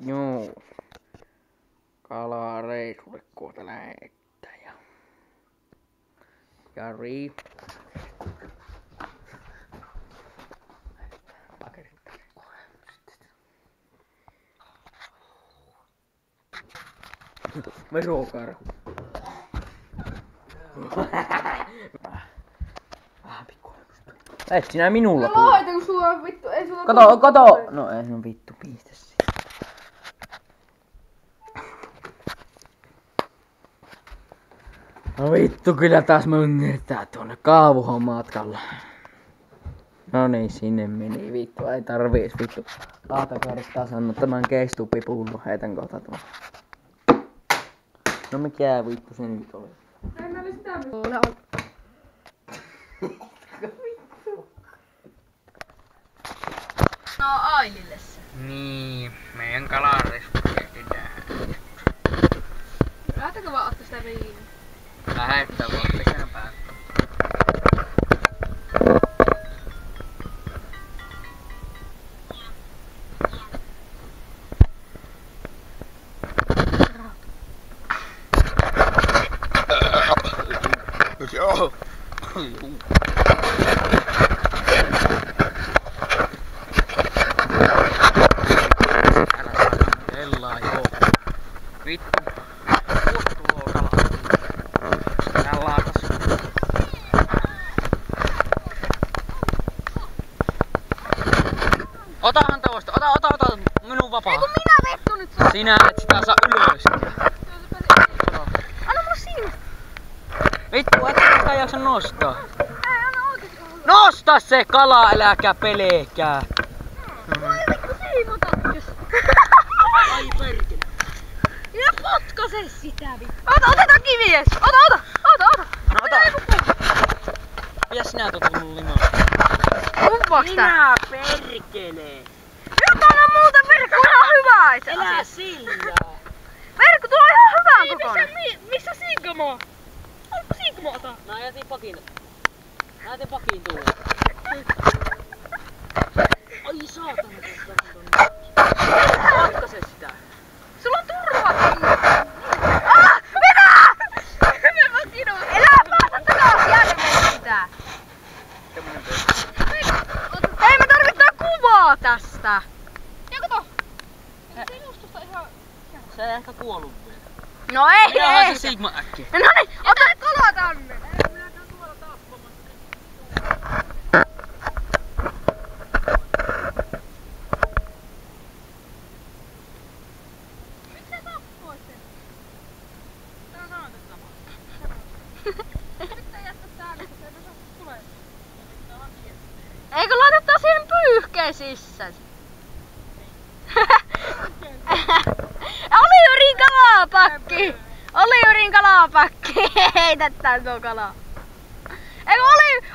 Joo. Kalaa reissulle kohta lähettää ja Jari. Verokarhu. Vähän pikku. Et sinä minulla No laitanko sulla vittu, ei sulla Kato! No ei no vittu, pistä siihen. No vittu, kyllä taas möngertää tuonne Kaavuhon matkalla. No niin, sinne meni vittu, ei tarvii ees vittu laatakarttaa sanoa tämän keistuppipullon, heitän kohta tuon. No mikä vittu se nyt oli? Ei mä oli sitä No Ailille se. Niin, meidän kalareissu tehdään. Lähtekö vaan ottaa sitä viiniä? Lähettää vaan pesään päästä. Joo. Älä joo. Vittu. Tuo kala. Tää laatas. Otahan tosta. Ota. Minun vapaa. Ei kun minä vettu nyt saa. Sinä et sitä saa ylös. Anna mulle siinä. Vittu, et sitä jaksa nostaa. Ei, anna oikeesti olla. Nosta se kala, äläkä pelekää. Voi vittu siivotatkes. Ai perkele. Ja potkase sitä vittu. Otetaan kivies. Ota. No ota. Mitä sinä tuot mun limaa? Kuvaaks tää? Minä perkele. Nyt on muuten verkku ihan hyvä itse Elä asiassa. sillä. Verkku tuo on ihan hyvän kokoinen. Missä Sigmo? Onko Sigmota? Mä jätin pakin. Tuolla. Ai saatana. Potkase sitä. Sulla on turva kiinni. Mitä? Me vakino. Elää päästä takas järveen sitä. Ei me tarvittaa kuvaa tästä. Ja kato. Se just tosta ihan... Se ei ehkä kuollut vielä. No ei. Minä se Sigma äkkiä. No niin, ota kala tänne. Ei, minä käyn tuolla tappamassa. Miksi sä tappoit sen? Tää on saanut samaa. Pitää jättää täällä, kun se ei saa tulee. Pitää vaan tietää. Eikö laiteta siihen pyyhkeen sisään? Oliverin kalapakki. Heitetään tuo kala. Eikö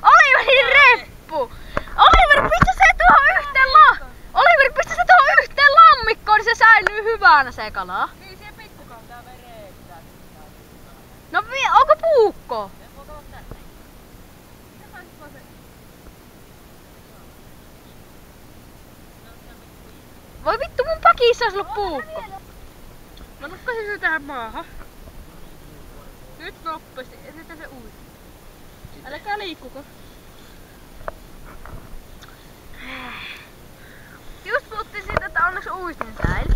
Oliverin reppu? Oliver, pistä se tuohon yhteen lammikkoon, niin se säilyy hyvänä se kala. Niin, siihen pikkukaan tää veree pitää. No onko puukko? Voi vittu, mun pakissa olisi ollut puukko. Mä nukkasin sen tähän maahan. Nyt nopeasti, ja sitten se uisi. Älkää liikkuko. Just puhuttiin siitä, että onneksi uistin säil.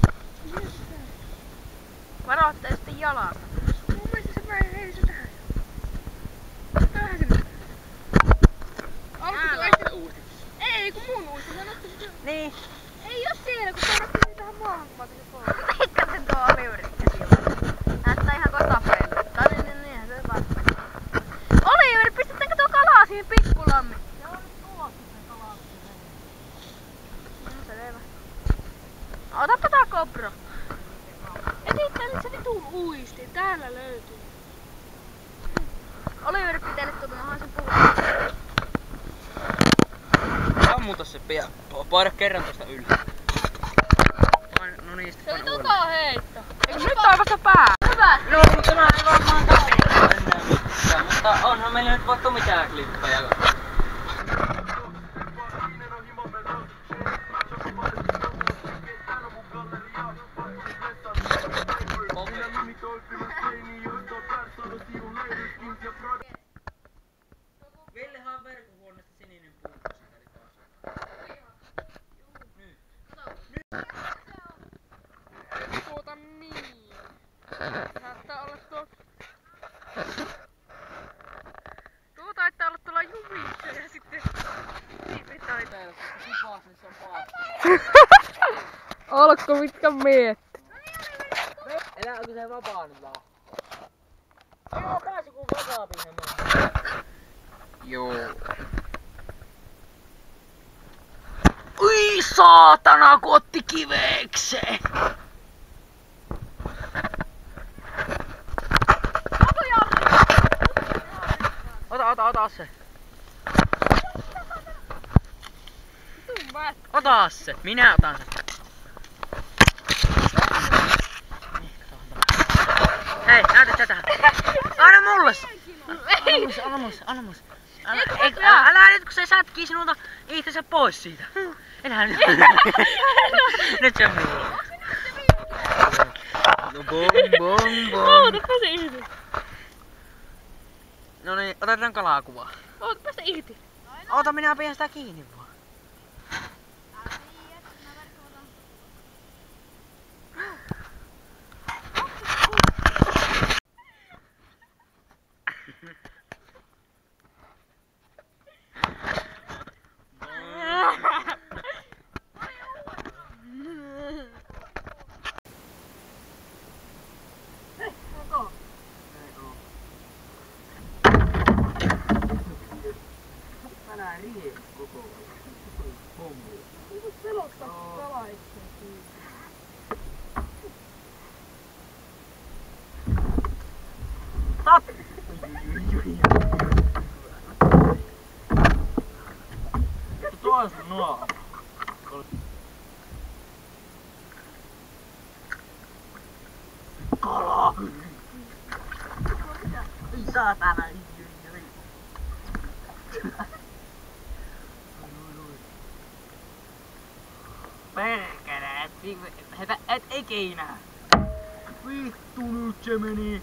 Varoitte sitten jalasta. Mun mielestä se vähän heisi tähän. Vähän sinne. Ei, kun mun uisti. Mä nokkasin sen. Niin. Ei oo siellä, kun sä nokkasin tähän maahan, kun mä otin sen pois. Veikkasin tuo Oliverin käsillä. Näyttää ihan kotapeiltä. Tai niinhän se vaan. Oliver, pistetäänkö tuo kalaa siihen pikkulammiin? Ja on tuossa se kala. Selvä. Otapa tää kobro. Esittää se vitun uisti. Täällä löytyy. Oliver pitää nyt tuota, mä haluaisin puhua. Ammuta se pian. Paina kerran tosta yli. No niin, Se sitten oli paina tota heitto. Eikö nyt on vasta pää? Hyvä. No, mutta tämä ei varmaan tarvitse enää mitään, mutta onhan meillä nyt vaikka mitään klippejä. Oletko mitkä miettii? Elää onko se vapaa nyt vaan? Ei oo pääsi kun vakaapi se meni. Joo. Ui saatana kun otti kivekseen. Ota se. Ota se. Minä otan sen. Hei, näytä tätä. Anna mulle se. Anna mulle. Älä nyt kun se sätkii sinulta itsensä pois siitä. Enää nyt. Nyt se on mulla. No bom. Ootapa se irti. No niin, otetaan kalakuvaa. Ootapa se irti. Oota, minä pidän sitä kiinni vaan. Tänään rie koko hommi. Onko selostaa kalaiksen siinä? Stop! Tuo sun nuo. Kala! Ei saatana. Perkele, et ikinä. Vittu nyt se meni.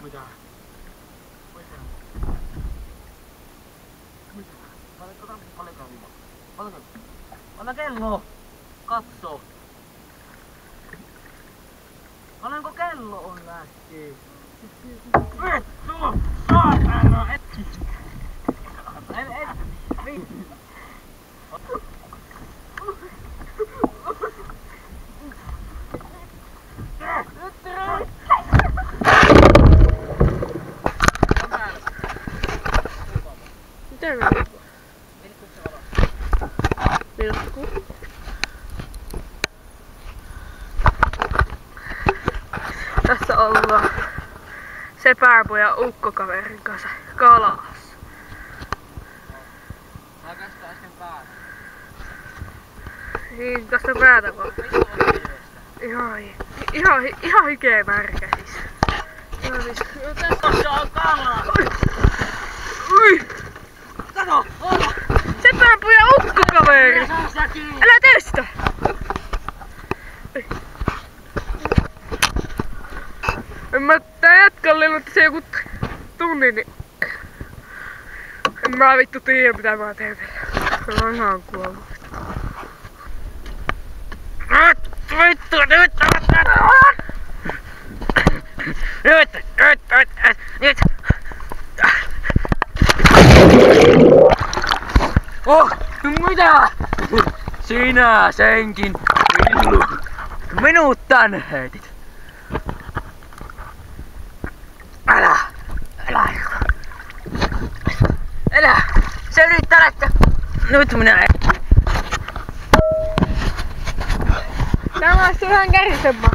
Mitä? Ota kello. Katso. Paljonko kello on lähti? Vittu! Saatana! Mitä me? Vilkku. Tässä ollaan Sepärpojan ukkokaverin kanssa kalassa. Hakasta äsken päätä. Niin, tästä päätä vaan. Ihan hikeä märkä siis. Tässä on kala! Ui! Kato! Sepärpojan ukkokaveri! Älä tee sitä! En mä tää jatkalle, mutta se joku tunni, niin en mä vittu tiedä mitä mä teen. Se on ihan kuollut. Vittu, nyt! Oh, mitä? Sinä senkin minut tänne heitit. Älä! Se yrittää lähteä. Nyt minä en. Tämä on vähän kärisempää.